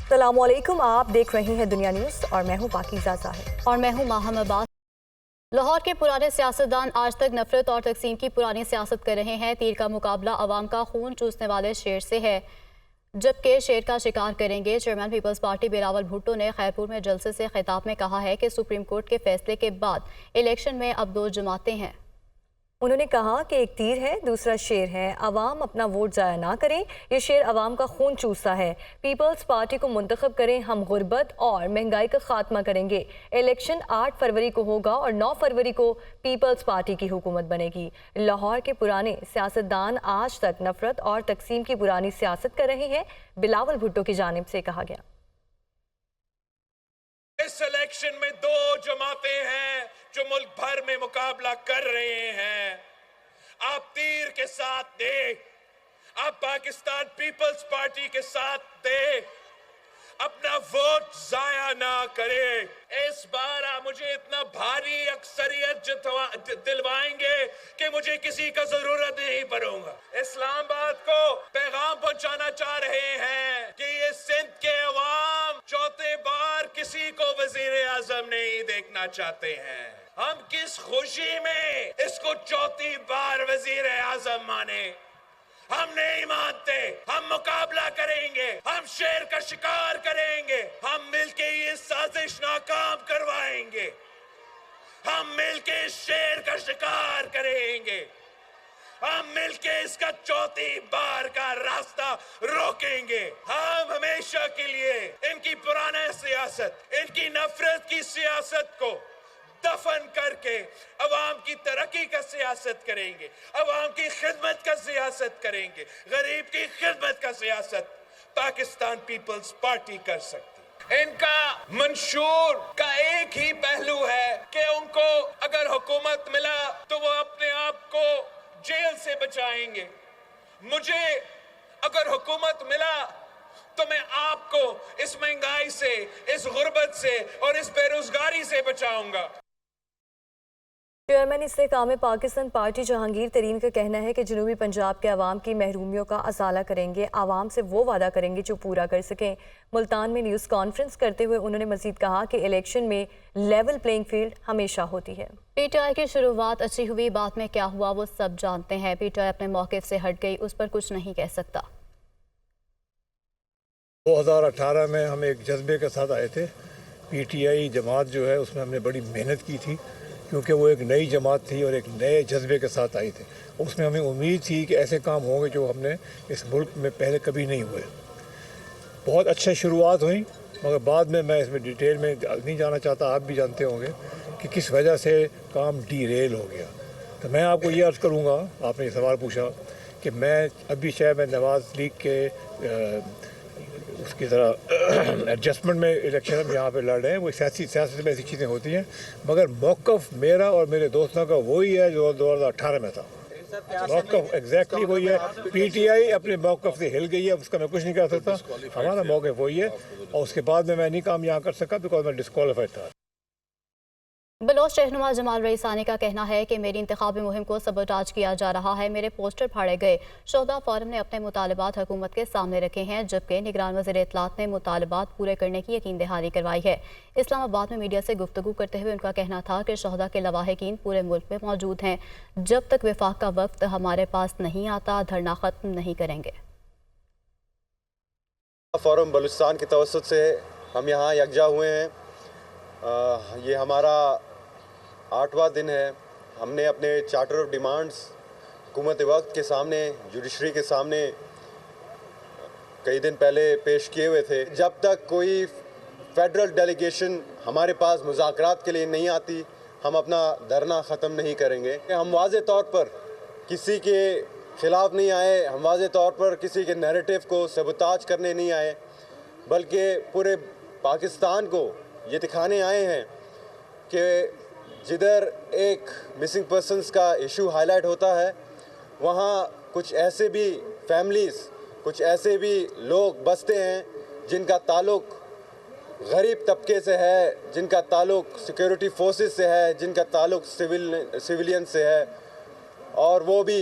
السلام علیکم، آپ دیکھ رہے ہیں دنیا نیوز اور میں ہوں پاکیزہ ظاہر اور میں ہوں ماہم عباس۔ لاہور کے پرانے سیاستدان آج تک نفرت اور تقسیم کی پرانی سیاست کر رہے ہیں۔ تیر کا مقابلہ عوام کا خون چوسنے والے شیر سے ہے، جبکہ شیر کا شکار کریں گے۔ چیئرمین پیپلز پارٹی بلاول بھٹو نے خیرپور میں جلسے سے خطاب میں کہا ہے کہ سپریم کورٹ کے فیصلے کے بعد الیکشن میں اب دو جماعتیں ہیں۔ انہوں نے کہا کہ ایک تیر ہے، دوسرا شیر ہے، عوام اپنا ووٹ ضائع نہ کریں، یہ شیر عوام کا خون چوستا ہے۔ پیپلز پارٹی کو منتخب کریں، ہم غربت اور مہنگائی کا خاتمہ کریں گے۔ الیکشن 8 فروری کو ہوگا اور 9 فروری کو پیپلز پارٹی کی حکومت بنے گی۔ لاہور کے پرانے سیاستدان آج تک نفرت اور تقسیم کی پرانی سیاست کر رہے ہیں، بلاول بھٹو کی جانب سے کہا گیا۔ اس الیکشن میں دو جماعتیں ہیں جو ملک بھر میں مقابلہ کر رہے ہیں۔ آپ تیر کے ساتھ دے، آپ پاکستان پیپلز پارٹی کے ساتھ دے، اپنا ووٹ ضائع نہ کرے۔ اس بار آپ مجھے اتنا بھاری اکثریت دلوائیں گے کہ مجھے کسی کا ضرورت نہیں پڑوں گا۔ اسلام آباد کو پیغام پہنچانا چاہ رہے ہیں کہ یہ سندھ کے عوام چوتھے بار کسی کو وزیر اعظم نہیں دیکھنا چاہتے ہیں۔ ہم کس خوشی میں اس کو چوتھی بار وزیر اعظم مانے؟ ہم نہیں مانتے، ہم مقابلہ کریں گے، ہم شیر کا شکار کریں گے، ہم مل کے یہ سازش ناکام کروائیں گے، ہم مل کے اس شیر کا شکار کریں گے، ہم مل کے اس کا چوتھی بار کا راستہ روکیں گے۔ ہم ہمیشہ کے لیے ان کی پرانے سیاست، ان کی نفرت کی سیاست کو دفن کر کے عوام کی ترقی کا سیاست کریں گے، عوام کی خدمت کا سیاست کریں گے۔ غریب کی خدمت کا سیاست پاکستان پیپلز پارٹی کر سکتی۔ ان کا منشور کا ایک ہی پہلو ہے کہ ان کو اگر حکومت ملا تو وہ اپنے آپ کو جیل سے بچائیں گے۔ مجھے اگر حکومت ملا تو میں آپ کو اس مہنگائی سے، اس غربت سے اور اس بے روزگاری سے بچاؤں گا۔ چیئرمین استحکام پاکستان پارٹی جہانگیر ترین کا کہنا ہے کہ جنوبی پنجاب کے عوام کی محرومیوں کا ازالہ کریں گے، عوام سے وہ وعدہ کریں گے جو پورا کر سکیں۔ ملتان میں نیوز کانفرنس کرتے ہوئے انہوں نے مزید کہا کہ الیکشن میں لیول پلینگ فیلڈ ہمیشہ ہوتی ہے۔ پی ٹی آئی کی شروعات اچھی ہوئی، بعد میں کیا ہوا وہ سب جانتے ہیں۔ پی ٹی آئی اپنے موقف سے ہٹ گئی، اس پر کچھ نہیں کہہ سکتا۔ 2018 میں ہم ایک جذبے کے ساتھ آئے تھے۔ پی ٹی آئی جماعت جو ہے اس میں ہم نے بڑی محنت کی تھی، کیونکہ وہ ایک نئی جماعت تھی اور ایک نئے جذبے کے ساتھ آئی تھی۔ اس میں ہمیں امید تھی کہ ایسے کام ہوں گے جو ہم نے اس ملک میں پہلے کبھی نہیں ہوئے۔ بہت اچھے شروعات ہوئیں، مگر بعد میں اس میں ڈیٹیل میں نہیں جانا چاہتا، آپ بھی جانتے ہوں گے کہ کس وجہ سے کام ڈی ریل ہو گیا۔ تو میں آپ کو یہ عرض کروں گا، آپ نے یہ سوال پوچھا کہ میں ابھی شاید میں نواز لیگ کے اس کی طرح ایڈجسٹمنٹ میں الیکشن ہم یہاں پہ لڑ رہے ہیں، وہ سیاست میں ایسی چیزیں ہوتی ہیں، مگر موقف میرا اور میرے دوستوں کا وہی ہے جو 2018 میں تھا۔ موقف ایگزیکٹلی وہی ہے۔ پی ٹی آئی اپنے موقف سے ہل گئی ہے، اس کا میں کچھ نہیں کر سکتا، ہمارا موقف وہی ہے، اور اس کے بعد میں نہیں کام یہاں کر سکا بیکاز میں ڈسکوالیفائڈ تھا۔ بلوچ رہنما جمال رئیسانی کا کہنا ہے کہ میری انتخابی مہم کو سبوٹاج کیا جا رہا ہے، میرے پوسٹر پھاڑے گئے۔ شہداء فورم نے اپنے مطالبات حکومت کے سامنے رکھے ہیں، جبکہ نگران وزیر اطلاعات نے مطالبات پورے کرنے کی یقین دہانی کروائی ہے۔ اسلام آباد میں میڈیا سے گفتگو کرتے ہوئے ان کا کہنا تھا کہ شہداء کے لواحقین پورے ملک میں موجود ہیں، جب تک وفاق کا وقت ہمارے پاس نہیں آتا دھرنا ختم نہیں کریں گے۔ فورم بلوچستان کے توسط سے ہم یہاں یکجا ہوئے ہیں۔ یہ ہمارا 8واں دن ہے۔ ہم نے اپنے چارٹر آف ڈیمانڈز حکومت وقت کے سامنے، جوڈیشری کے سامنے کئی دن پہلے پیش کیے ہوئے تھے۔ جب تک کوئی فیڈرل ڈیلیگیشن ہمارے پاس مذاکرات کے لیے نہیں آتی، ہم اپنا دھرنا ختم نہیں کریں گے۔ ہم واضح طور پر کسی کے خلاف نہیں آئے، ہم واضح طور پر کسی کے نیریٹو کو سبوتاج کرنے نہیں آئے، بلکہ پورے پاکستان کو یہ دکھانے آئے ہیں کہ جدھر ایک مسنگ پرسنز کا ایشو ہائی لائٹ ہوتا ہے، وہاں کچھ ایسے بھی فیملیز، کچھ ایسے بھی لوگ بستے ہیں جن کا تعلق غریب طبقے سے ہے، جن کا تعلق سیکیورٹی فورسز سے ہے، جن کا تعلق سویلین سے ہے، اور وہ بھی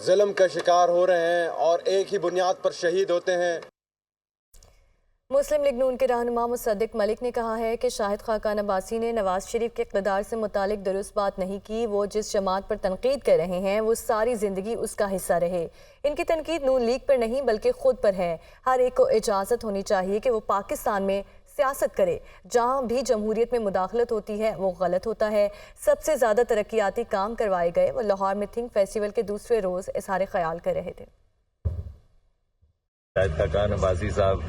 ظلم کا شکار ہو رہے ہیں اور ایک ہی بنیاد پر شہید ہوتے ہیں۔ مسلم لیگ نون کے رہنما مصدق ملک نے کہا ہے کہ شاہد خاقان عباسی نے نواز شریف کے اقتدار سے متعلق درست بات نہیں کی. وہ جس جماعت پر تنقید کر رہے ہیں وہ ساری زندگی اس کا حصہ رہے. ان کی تنقید نون لیگ پر نہیں بلکہ خود پر ہے. ہر ایک کو اجازت ہونی چاہیے کہ وہ پاکستان میں سیاست کرے. جہاں بھی جمہوریت میں مداخلت ہوتی ہے وہ غلط ہوتا ہے. سب سے زیادہ ترقیاتی کام کروائے گئے. وہ لاہور میں تھنک فیسٹیول کے دوسرے روز اظہار خیال کر رہے تھے. شاہد خاقان عباسی صاحب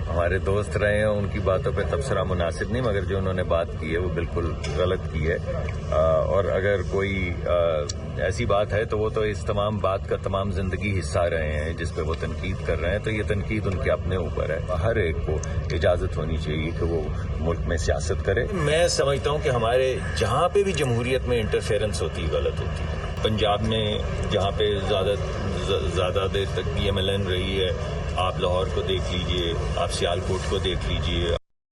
ہمارے دوست رہے ہیں، ان کی باتوں پہ تبصرہ مناسب نہیں، مگر جو انہوں نے بات کی ہے وہ بالکل غلط کی ہے. اور اگر کوئی ایسی بات ہے تو وہ تو اس تمام بات کا تمام زندگی حصہ رہے ہیں جس پہ وہ تنقید کر رہے ہیں، تو یہ تنقید ان کے اپنے اوپر ہے. ہر ایک کو اجازت ہونی چاہیے کہ وہ ملک میں سیاست کرے. میں سمجھتا ہوں کہ ہمارے جہاں پہ بھی جمہوریت میں انٹرفیرنس ہوتی ہے غلط ہوتی ہے. پنجاب میں جہاں پہ زیادہ دیر تک PMLN رہی ہے، آپ لاہور کو دیکھ لیجئے، آپ سیالکوٹ کو دیکھ لیجئے.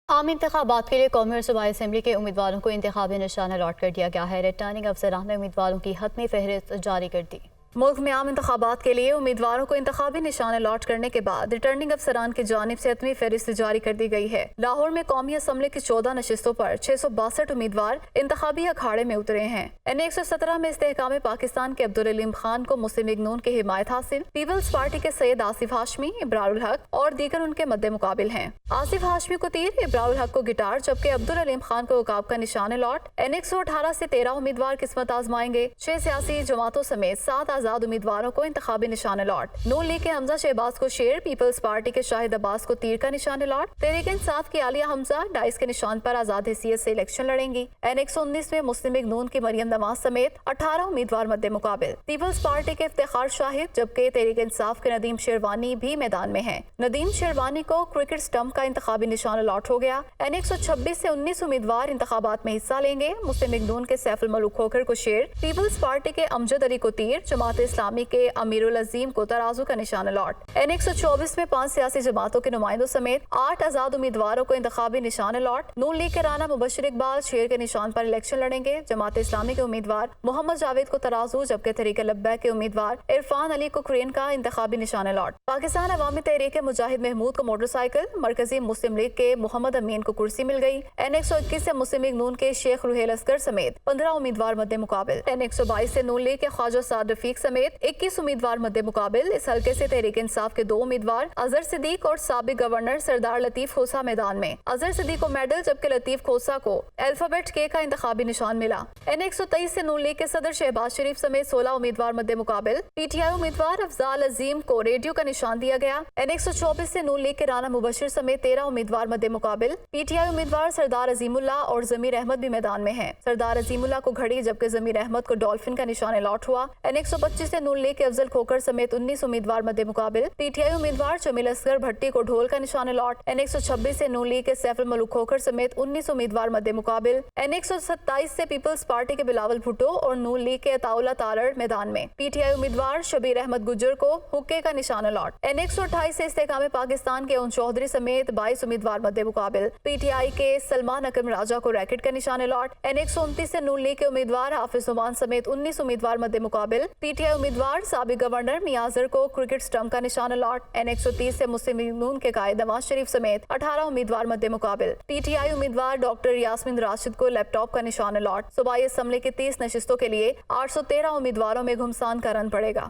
عام انتخابات کے لیے قومی اور صوبائی اسمبلی کے امیدواروں کو انتخابی نشانہ الاٹ کر دیا گیا ہے. ریٹرننگ افسران نے امیدواروں کی حتمی فہرست جاری کر دی. ملک میں عام انتخابات کے لیے امیدواروں کو انتخابی نشان الاٹ کرنے کے بعد ریٹرننگ افسران کی جانب سے حتمی فہرست جاری کر دی گئی ہے. لاہور میں قومی اسمبلی کی 14 نشستوں پر 662 امیدوار انتخابی اکھاڑے میں اترے ہیں. N117 میں استحکام پاکستان کے عبدالعلیم خان کو مسلم لیگ نون کی حمایت حاصل. پیپلز پارٹی کے سید آصف ہاشمی، ابرار الحق اور دیگر ان کے مد مقابل ہیں. آصف ہاشمی کو تیر، ابرار الحق کو گٹار، جبکہ عبدالعلیم خان کو عقاب کا نشان الاٹ. N118 سے 13 امیدوار قسمت آزمائیں گے. 6 سیاسی جماعتوں سمیت 7 آزاد امیدواروں کو انتخابی نشان الاٹ. نون لیگ کے حمزہ شہباز کو شیر، پیپلز پارٹی کے شاہد عباس کو تیر کا نشان الاٹ. تحریک انصاف کی عالیہ حمزہ ڈائس کے نشان پر آزاد حیثیت سے الیکشن لڑیں گی. N119 میں مسلم لیگ نون کی مریم نواز سمیت 18 امیدوار مد مقابل. پیپلز پارٹی کے افتخار شاہد، جبکہ تحریک انصاف کے ندیم شیروانی بھی میدان میں ہیں. ندیم شیروانی کو کرکٹ سٹمپ کا انتخابی نشان الاٹ ہو گیا. N126 سے 19 امیدوار انتخابات میں حصہ لیں گے. مسلم لیگ نون کے سیف الملوک کھوکھر کو شیر، پیپلز پارٹی کے امجد علی کو تیر، جماعت اسلامی کے امیر العظیم کو ترازو کا نشان الاٹ. N124 میں 5 سیاسی جماعتوں کے نمائندوں سمیت 8 آزاد امیدواروں کو انتخابی نشان الاٹ. نون لیگ کے رانا مبشر اقبال شیر کے نشان پر الیکشن لڑیں گے. جماعت اسلامی کے امیدوار محمد جاوید کو ترازو، جبکہ تحریک لبیک کے امیدوار عرفان علی کو کرین کا انتخابی نشان الاٹ. پاکستان عوامی تحریک مجاہد محمود کو موٹر سائیکل، مرکزی مسلم لیگ کے محمد امین کو کرسی مل گئی. N121 سے مسلم لیگ نون کے شیخ روحیل اصغر سمیت 15 امیدوار مد مقابل. N122 سے نون لیگ کے خواجہ سعد رفیق سمیت 21 امیدوار مد مقابل. اس حلقے سے تحریک انصاف کے 2 امیدوار اظہر صدیق اور سابق گورنر سردار لطیف کھوسہ میدان میں. اظہر صدیق کو میڈل، جبکہ لطیف کھوسہ کو الفابیٹ کے کا انتخابی نشان ملا. N123 سے نون لیگ کے صدر شہباز شریف سمیت 16 امیدوار مد مقابل. PTI امیدوار افضال عظیم کو ریڈیو کا نشان دیا گیا. N124 سے نون لیگ کے رانا مبشر سمیت 13 امیدوار مد مقابل. PTI امیدوار سردار عظیم اللہ اور ضمیر احمد بھی میدان میں ہیں. سردار عظیم اللہ کو گھڑی، جبکہ ضمیر احمد کو ڈولفن کا نشان الاٹ ہوا. N125 سے نون لیگ کے افضل کھوکر سمیت 19 امیدوار مد مقابل. PTI امیدوار جمیل اصغر بھٹی کو ڈھول کا نشان الاٹ. N126 سے نون لیگ کے سیف الملوک کھوکر سمیت 19 امیدوار مد مقابل. N127 سے پیپلز پارٹی کے بلاول بھٹو اور نون لیگ کے عطا اللہ تارڑ میدان میں. PTI امیدوار شبیر احمد گجر کو حقے کا نشان الاٹ. N128 سے استحکام پاکستان کے اون چودھری سمیت 22 امیدوار مد مقابل. PTI کے سلمان اکرم راجہ کو ریکٹ کا نشان الاٹ. N129 سے نون لیگ کے امیدوار حافظ نعمان سمیت 19 امیدوار مد مقابل. PTI امیدوار سابق گورنر میازر کو کرکٹ سٹمپ کا نشان الاٹ. N130 سے مسلم لیگ نون کے قائد نواز شریف سمیت 18 امیدوار مد مقابل. PTI امیدوار ڈاکٹر یاسمین راشد کو لیپ ٹاپ کا نشان الاٹ. صوبائی اسمبلی کی 30 نشستوں کے لیے 813 امیدواروں میں گھمسان کا رن پڑے گا.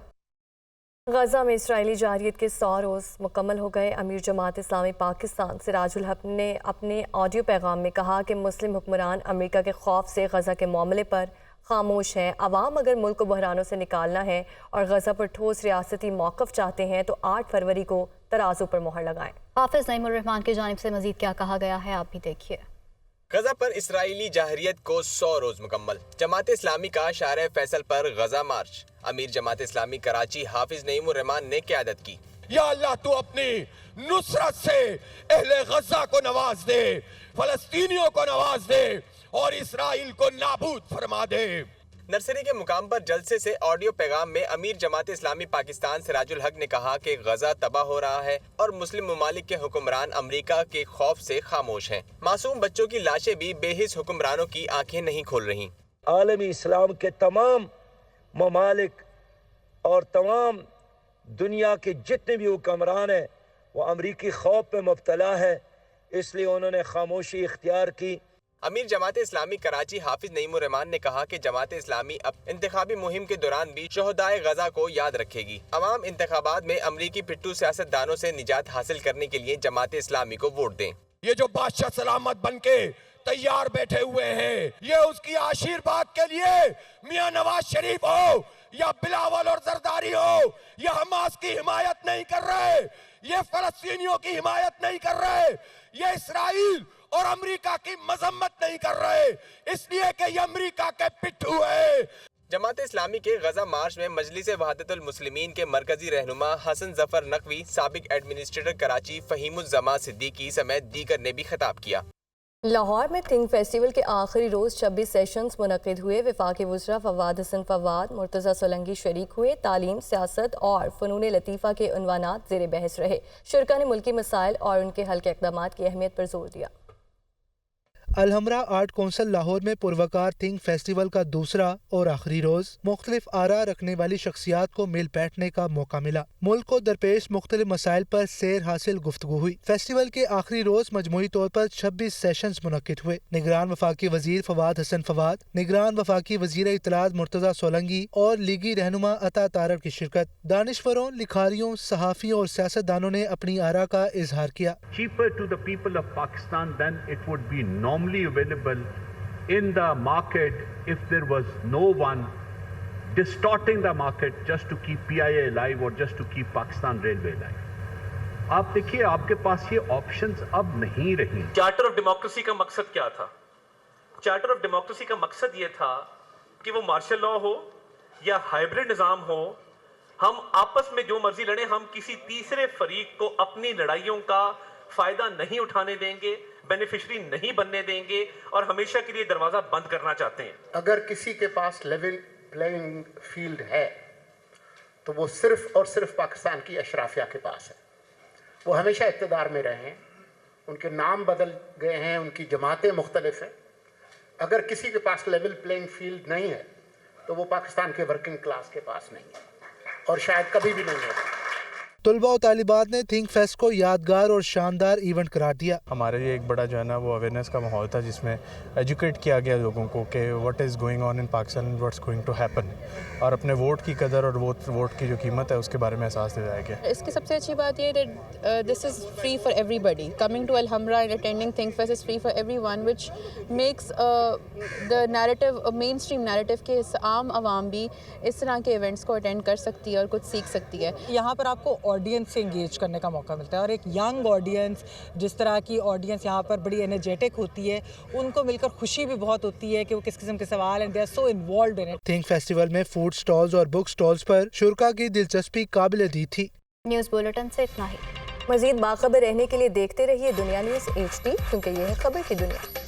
غزہ میں اسرائیلی جارحیت کے 100 روز مکمل ہو گئے. امیر جماعت اسلامی پاکستان سراج الحق نے اپنے آڈیو پیغام میں کہا کہ مسلم حکمران امریکہ کے خوف سے غزہ کے معاملے پر خاموش ہیں. عوام اگر ملک کو بحرانوں سے نکالنا ہے اور غزہ پر ٹھوس ریاستی موقف چاہتے ہیں تو 8 فروری کو ترازو پر مہر لگائیں. حافظ نعیم الرحمان کی جانب سے مزید کیا کہا گیا ہے، آپ بھی دیکھیے. غزہ پر اسرائیلی جارحیت کو 100 روز مکمل. جماعت اسلامی کا شارع فیصل پر غزہ مارچ. امیر جماعت اسلامی کراچی حافظ نعیم الرحمان نے قیادت کی. یا اللہ تو اپنی نصرت سے اہل غزہ کو نواز دے، فلسطینیوں کو نواز دے اور اسرائیل کو نابود فرما دے. نرسری کے مقام پر جلسے سے آڈیو پیغام میں امیر جماعت اسلامی پاکستان سراج الحق نے کہا کہ غزہ تباہ ہو رہا ہے اور مسلم ممالک کے حکمران امریکہ کے خوف سے خاموش ہیں. معصوم بچوں کی لاشیں بھی بے حس حکمرانوں کی آنکھیں نہیں کھول رہی. عالمی اسلام کے تمام ممالک اور تمام دنیا کے جتنے بھی حکمران ہیں وہ امریکی خوف پہ مبتلا ہے، اس لیے انہوں نے خاموشی اختیار کی۔ امیر جماعت اسلامی کراچی حافظ نعیم الرحمان نے کہا کہ جماعت اسلامی اب انتخابی مہم کے دوران بھی شہدائے غزہ کو یاد رکھے گی۔ عوام انتخابات میں امریکی پٹھو سیاستدانوں سے نجات حاصل کرنے کے لیے جماعت اسلامی کو ووٹ دیں۔ یہ جو بادشاہ سلامت بن کے تیار بیٹھے ہوئے ہیں، یہ اس کی آشیرواد کے لیے میاں نواز شریف ہو یا بلاول اور زرداری ہو، یہ حماس کی حمایت نہیں کر رہے، یہ فلسطینیوں کی حمایت نہیں کر رہے، یہ اسرائیل اور امریکہ کی مذمت نہیں کر رہے، اس لیے کہ یہ امریکہ کے پٹھو ہیں۔ جماعت اسلامی کے غزہ مارچ میں مجلس وحدت المسلمین کے مرکزی رہنما حسن ظفر نقوی، سابق ایڈمنسٹریٹر کراچی فہیم الزمان صدیقی سمیت دیگر نے بھی خطاب کیا۔ لاہور میں تھنک فیسٹیول کے آخری روز 26 سیشنز منعقد ہوئے۔ وفاقی وزراء فواد حسن فواد، مرتضی سولنگی شریک ہوئے۔ تعلیم، سیاست اور فنون لطیفہ کے عنوانات زیر بحث رہے۔ شرکاء نے ملکی مسائل اور ان کے حل کے اقدامات کی اہمیت پر زور دیا۔ الحمرا آرٹ کونسل لاہور میں پروقار تھنک فیسٹیول کا دوسرا اور آخری روز مختلف آراء رکھنے والی شخصیات کو مل بیٹھنے کا موقع ملا۔ ملک کو درپیش مختلف مسائل پر سیر حاصل گفتگو ہوئی۔ فیسٹیول کے آخری روز مجموعی طور پر 26 سیشنز منعقد ہوئے۔ نگران وفاقی وزیر فواد حسن فواد، نگران وفاقی وزیر اطلاعات مرتضی سولنگی اور لیگی رہنما عطا طارق کی شرکت۔ دانشوروں، لکھاریوں، صحافیوں اور سیاستدانوں نے اپنی آراء کا اظہار کیا۔ Cheaper to the people of Pakistan than it would be normally available in the market if there was no one distorting the market just to keep PIA alive or just to keep Pakistan Railway alive. آپ دیکھیے آپ کے پاس یہ options اب نہیں رہی۔ Charter of democracy کا مقصد کیا تھا؟ چارٹر آف ڈیموکریسی کا مقصد یہ تھا کہ وہ مارشل لا ہو یا ہائبرڈ نظام ہو، ہم آپس میں جو مرضی لڑیں، ہم کسی تیسرے فریق کو اپنی لڑائیوں کا فائدہ نہیں اٹھانے دیں گے، بینیفیشری نہیں بننے دیں گے اور ہمیشہ کے لیے دروازہ بند کرنا چاہتے ہیں۔ اگر کسی کے پاس لیول پلینگ فیلڈ ہے تو وہ صرف اور صرف پاکستان کی اشرافیہ کے پاس ہے۔ وہ ہمیشہ اقتدار میں رہے ہیں، ان کے نام بدل گئے ہیں، ان کی جماعتیں مختلف ہیں۔ اگر کسی کے پاس لیول پلینگ فیلڈ نہیں ہے تو وہ پاکستان کے ورکنگ کلاس کے پاس نہیں ہے اور شاید کبھی بھی نہیں ہے۔ طلباء و طالبات نے تھنک فیسٹ کو یادگار اور شاندار ایونٹ قرار دیا۔ ہمارے لیے ایک بڑا جو ہے نا وہ اویئرنیس کا ماحول تھا، جس میں ایجوکیٹ کیا گیا لوگوں کو کہ what is going on in Pakistan and what's going to happen, اور اپنے ووٹ کی قدر اور ووٹ کی جو قیمت ہے اس کے بارے میں احساس دلایا گیا۔ اس کی سب سے اچھی بات یہ ہے this is free for everybody, coming to Alhamra and attending think fest is free for everyone, which makes the narrative mainstream narrative کہ عام عوام بھی اس طرح کے ایونٹس کو اٹینڈ کر سکتی ہے اور کچھ سیکھ سکتی ہے۔ یہاں پر آپ کو آڈینس سے انگیج کرنے کا موقع ملتا ہے، اور ایک ینگ آڈینس، جس طرح کی آڈینس یہاں پر بڑی انرجیٹک ہوتی ہے، ان کو مل کر خوشی بھی بہت ہوتی ہے کہ وہ کس قسم کے سوال ہیں، they are so involved in it. Think festival میں فوڈ سٹالز اور بک سٹالز پر شرکاء کی دلچسپی قابل دید تھی۔ نیوز بلیٹن سے اتنا ہی۔ مزید باخبر رہنے کے لیے دیکھتے رہیے دنیا نیوز HD، کیونکہ یہ ہے خبر کی دنیا۔